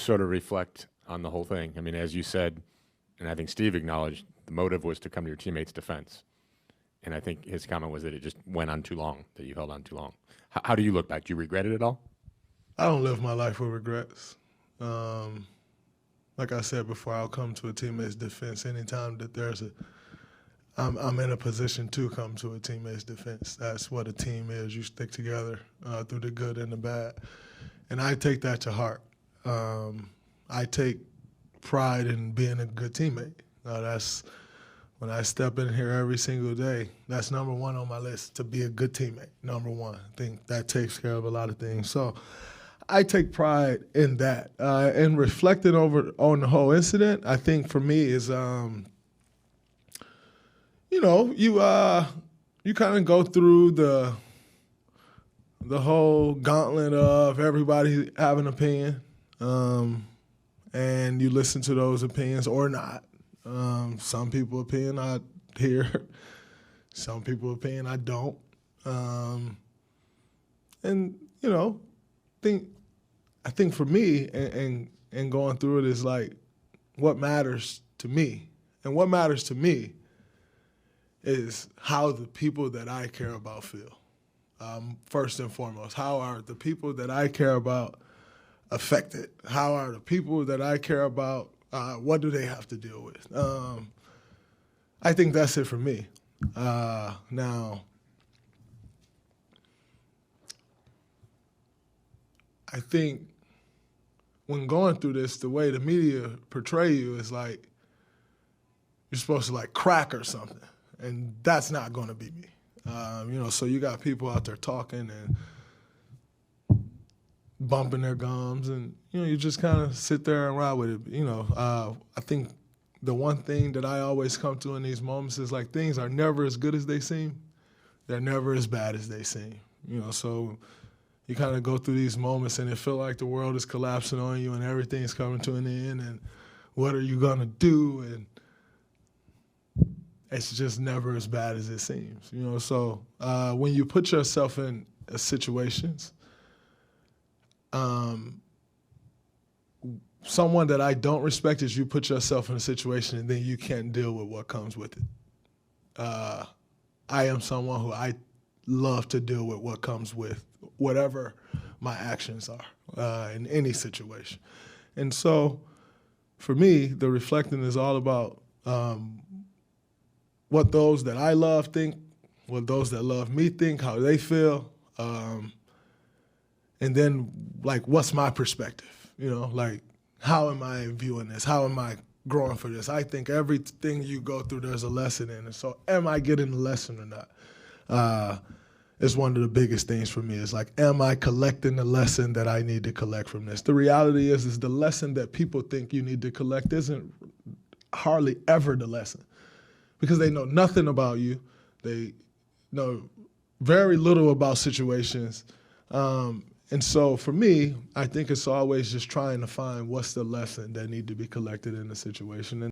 Sort of reflect on the whole thing. I mean, as you said, and I think Steve acknowledged, the motive was to come to your teammates' defense. And I think his comment was that it just went on too long, that you held on too long. How do you look back? Do you regret it at all? I don't live my life with regrets. Like I said before, I'll come to a teammate's defense anytime that I'm in a position to come to a teammate's defense. That's what a team is. You stick together through the good and the bad. And I take that to heart. I take pride in being a good teammate. That's when I step in here every single day, that's number one on my list, to be a good teammate, number one. I think that takes care of a lot of things. So I take pride in that. And reflecting on the whole incident, I think for me is, you kind of go through the whole gauntlet of everybody having an opinion, and you listen to those opinions or not. Some people's opinion I hear, some people's opinion I don't. And I think for me and going through it is like what matters to me. And what matters to me is how the people that I care about feel. First and foremost, how are the people that I care about affected? How are the people that I care about, what do they have to deal with? I think that's it for me. Now, I think when going through this, the way the media portray you is like you're supposed to like crack or something, and that's not going to be me. So you got people out there talking and bumping their gums, and you just kind of sit there and ride with it. I think the one thing that I always come to in these moments is like things are never as good as they seem. They're never as bad as they seem. So you kind of go through these moments and it feels like the world is collapsing on you and everything's coming to an end, and what are you gonna do? And it's just never as bad as it seems. So when you put yourself in situations, someone that I don't respect is you put yourself in a situation and then you can't deal with what comes with it. I am someone who I love to deal with what comes with whatever my actions are in any situation. And so for me, the reflecting is all about what those that I love think, what those that love me think, how they feel, and then like what's my perspective, like how am I viewing this? How am I growing for this? I think everything you go through, there's a lesson in it. So am I getting the lesson or not? It's one of the biggest things for me. Is like, am I collecting the lesson that I need to collect from this? The reality is the lesson that people think you need to collect isn't hardly ever the lesson, because they know nothing about you. They know very little about situations. And so for me, I think it's always just trying to find what's the lesson that need to be collected in the situation.